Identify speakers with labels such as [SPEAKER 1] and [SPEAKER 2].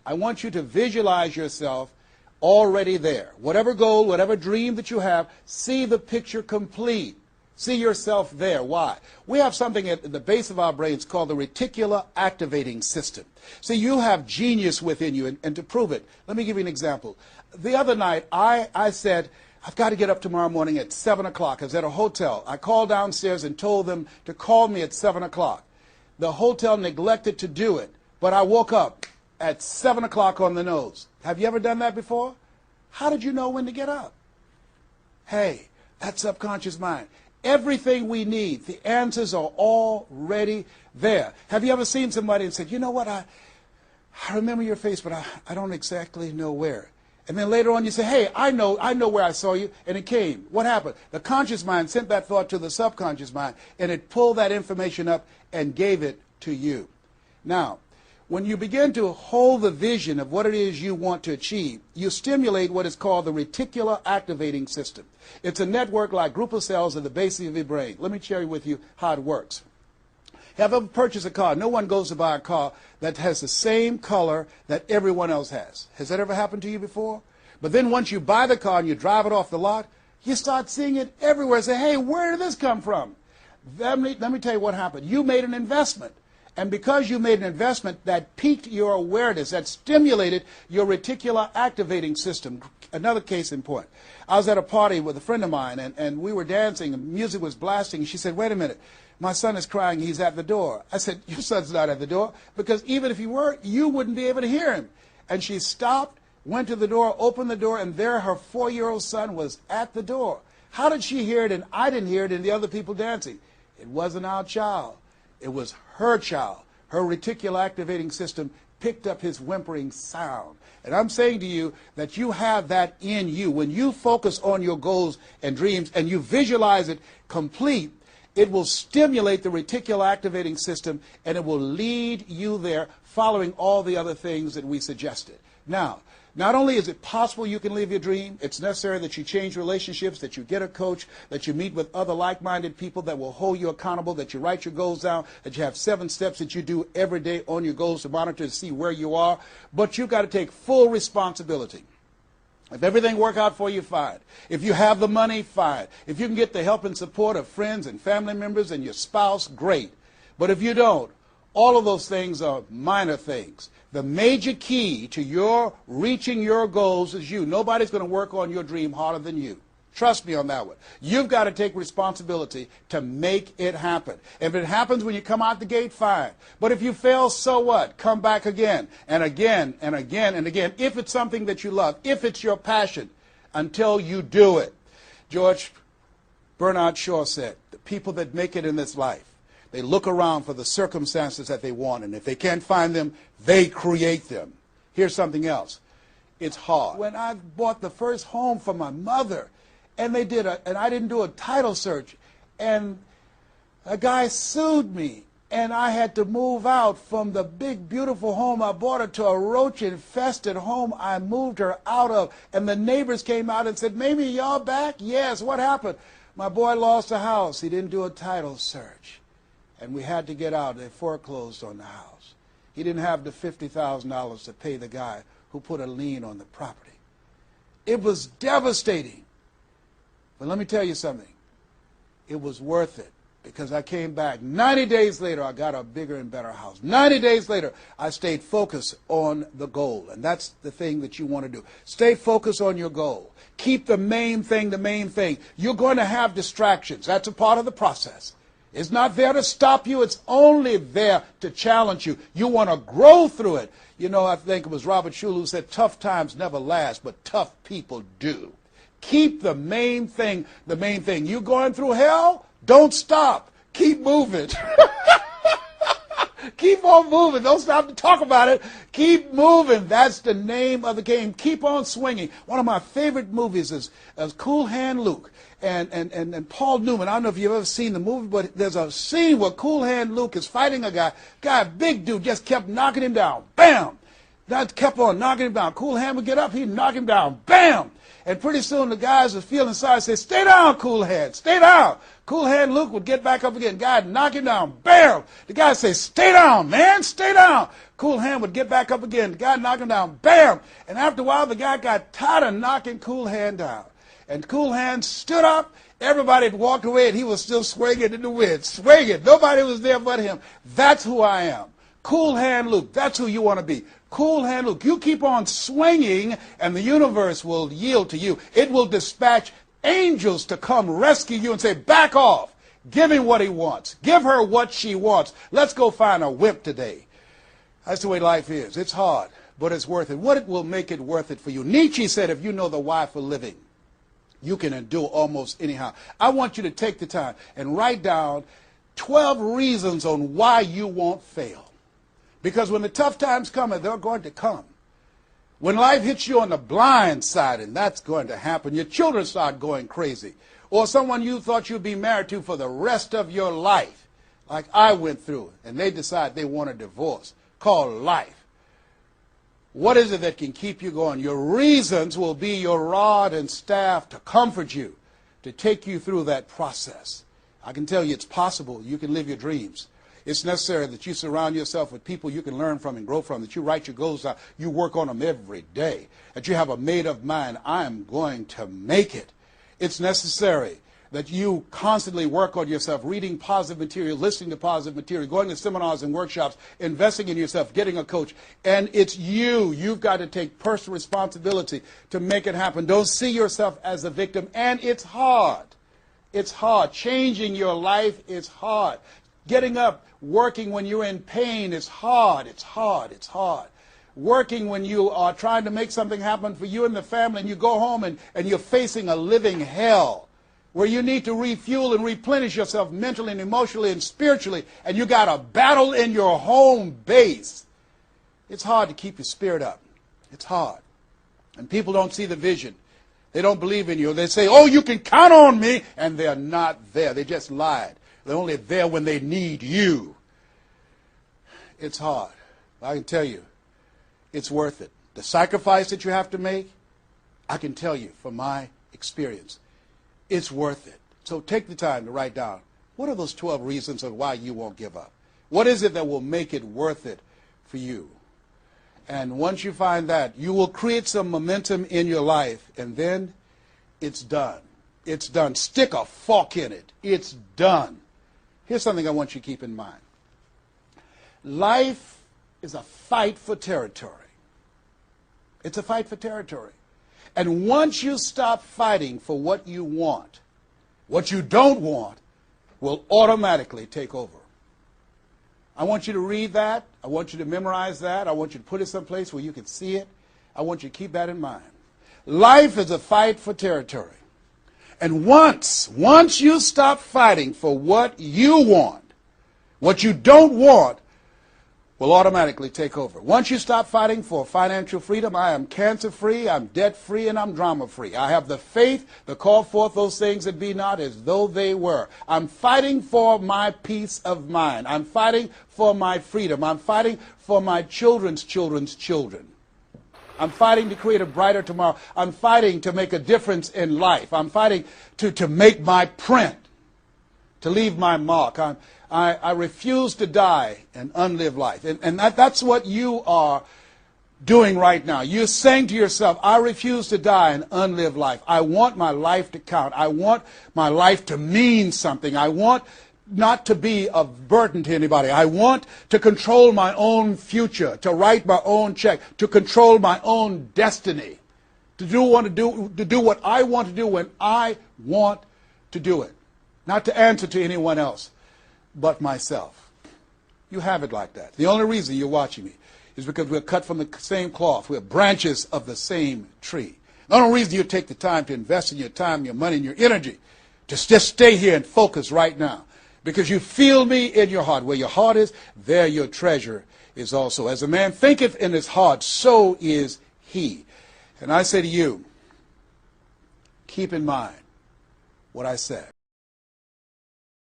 [SPEAKER 1] I want you to visualize yourself already there. Whatever goal, whatever dream that you have, see the picture complete. See yourself there. Why? We have something at the base of our brains called the reticular activating system. See, you have genius within you, and to prove it, let me give you an example. The other night, I said, I've got to get up tomorrow morning at 7 o'clock. I was at a hotel. I called downstairs and told them to call me at 7 o'clock. The hotel neglected to do it, but I woke up at 7 o'clock on the nose. Have you ever done that before? How did you know when to get up? Hey, that subconscious mind. Everything we need, the answers are already there. Have you ever seen somebody and said, you know what, I remember your face, but I don't exactly know where. And then later on you say, hey, I know where I saw you, and it came. What happened? The conscious mind sent that thought to the subconscious mind, and it pulled that information up and gave it to you. Now, when you begin to hold the vision of what it is you want to achieve, you stimulate what is called the reticular activating system. It's a network like group of cells at the base of your brain. Let me share with you how it works. Have you ever purchased a car? No one goes to buy a car that has the same color that everyone else has. Has that ever happened to you before? But then once you buy the car and you drive it off the lot, you start seeing it everywhere. Say, hey, where did this come from? Let me tell you what happened. You made an investment. And because you made an investment, that piqued your awareness, that stimulated your reticular activating system. Another case in point. I was at a party with a friend of mine, and we were dancing, and music was blasting. She said, wait a minute, my son is crying, he's at the door. I said, your son's not at the door, because even if he were, you wouldn't be able to hear him. And she stopped, went to the door, opened the door, and there her 4-year-old son was at the door. How did she hear it and I didn't hear it and the other people dancing? It wasn't our child. It was her child. Her reticular activating system picked up his whimpering sound. And I'm saying to you that you have that in you. When you focus on your goals and dreams and you visualize it complete, it will stimulate the reticular activating system and it will lead you there following all the other things that we suggested. Now, not only is it possible you can live your dream, it's necessary that you change relationships, that you get a coach, that you meet with other like-minded people that will hold you accountable, that you write your goals down, that you have 7 steps that you do every day on your goals to monitor to see where you are. But you've got to take full responsibility. If everything works out for you, fine. If you have the money, fine. If you can get the help and support of friends and family members and your spouse, great. But if you don't, all of those things are minor things. The major key to your reaching your goals is you. Nobody's going to work on your dream harder than you. Trust me on that one. You've got to take responsibility to make it happen. If it happens when you come out the gate, fine. But if you fail, so what? Come back again and again and again and again. If it's something that you love, if it's your passion, until you do it. George Bernard Shaw said, the people that make it in this life, they look around for the circumstances that they want, and if they can't find them, they create them. Here's something else. It's hard. When I bought the first home for my mother, and I didn't do a title search, and a guy sued me, and I had to move out from the big, beautiful home I bought her to a roach-infested home I moved her out of, and the neighbors came out and said, Mamie, y'all back? Yes, what happened? My boy lost the house. He didn't do a title search. And we had to get out. They foreclosed on the house. He didn't have the $50,000 to pay the guy who put a lien on the property. It was devastating. But let me tell you something. It was worth it because I came back. 90 days later, I got a bigger and better house. 90 days later, I stayed focused on the goal. And that's the thing that you want to do. Stay focused on your goal. Keep the main thing the main thing. You're going to have distractions. That's a part of the process. It's not there to stop you. It's only there to challenge you. You want to grow through it. You know, I think it was Robert Schuller who said, tough times never last, but tough people do. Keep the main thing the main thing. You going through hell? Don't stop. Keep moving. Keep on moving. Don't stop to talk about it. Keep moving. That's the name of the game. Keep on swinging. One of my favorite movies is Cool Hand Luke and Paul Newman. I don't know if you've ever seen the movie, but there's a scene where Cool Hand Luke is fighting a guy, big dude, just kept knocking him down. Bam! That kept on knocking him down. Cool Hand would get up, he'd knock him down. Bam! And pretty soon the guys would feel inside and say, stay down, Cool Hand, stay down. Cool Hand Luke would get back up again. Guy would knock him down. Bam! The guy would say, stay down, man, stay down. Cool Hand would get back up again. The guy knocked him down. Bam! And after a while, the guy got tired of knocking Cool Hand down. And Cool Hand stood up. Everybody had walked away, and he was still swinging in the wind. Swinging. Nobody was there but him. That's who I am. Cool Hand Luke. That's who you want to be. Cool Hand Luke. You keep on swinging, and the universe will yield to you. It will dispatch angels to come rescue you and say, back off. Give him what he wants. Give her what she wants. Let's go find a wimp today. That's the way life is. It's hard, but it's worth it. What will make it worth it for you? Nietzsche said, if you know the why for living, you can endure almost anyhow. I want you to take the time and write down 12 reasons on why you won't fail. Because when the tough times come, and they're going to come, when life hits you on the blind side, and that's going to happen, your children start going crazy, or someone you thought you'd be married to for the rest of your life, like I went through, and they decide they want a divorce, called life. What is it that can keep you going? Your reasons will be your rod and staff to comfort you, to take you through that process. I can tell you it's possible. You can live your dreams. It's necessary that you surround yourself with people you can learn from and grow from, that you write your goals out, you work on them every day, that you have a made-up mind, I am going to make it. It's necessary that you constantly work on yourself, reading positive material, listening to positive material, going to seminars and workshops, investing in yourself, getting a coach. And it's you. You've got to take personal responsibility to make it happen. Don't see yourself as a victim. And it's hard. It's hard. Changing your life is hard. Getting up, working when you're in pain is hard. It's hard. It's hard. Working when you are trying to make something happen for you and the family, and you go home and you're facing a living hell where you need to refuel and replenish yourself mentally and emotionally and spiritually, and you got a battle in your home base. It's hard to keep your spirit up. It's hard. And people don't see the vision. They don't believe in you. They say, oh, you can count on me, and they're not there. They just lied. They're only there when they need you. It's hard. I can tell you, it's worth it. The sacrifice that you have to make, I can tell you from my experience, it's worth it. So take the time to write down, what are those 12 reasons of why you won't give up? What is it that will make it worth it for you? And once you find that, you will create some momentum in your life, and then it's done. It's done. Stick a fork in it. It's done. Here's something I want you to keep in mind. Life is a fight for territory. It's a fight for territory. And once you stop fighting for what you want, what you don't want will automatically take over. I want you to read that. I want you to memorize that. I want you to put it someplace where you can see it. I want you to keep that in mind. Life is a fight for territory. And once you stop fighting for what you want, what you don't want will automatically take over. Once you stop fighting for financial freedom, I am cancer-free, I'm debt-free, and I'm drama-free. I have the faith to call forth those things that be not as though they were. I'm fighting for my peace of mind. I'm fighting for my freedom. I'm fighting for my children's children's children. I'm fighting to create a brighter tomorrow. I'm fighting to make a difference in life. I'm fighting to make my print, to leave my mark. I refuse to die and unlive life. And that's what you are doing right now. You're saying to yourself, I refuse to die and unlive life. I want my life to count. I want my life to mean something. I want not to be a burden to anybody. I want to control my own future, to write my own check, to control my own destiny, to do what I want to do when I want to do it, not to answer to anyone else but myself. You have it like that. The only reason you're watching me is because we're cut from the same cloth. We're branches of the same tree. The only reason you take the time to invest in your time, your money, and your energy, to just stay here and focus right now, because you feel me in your heart. Where your heart is, there your treasure is also. As a man thinketh in his heart, so is he. And I say to you, keep in mind what I said.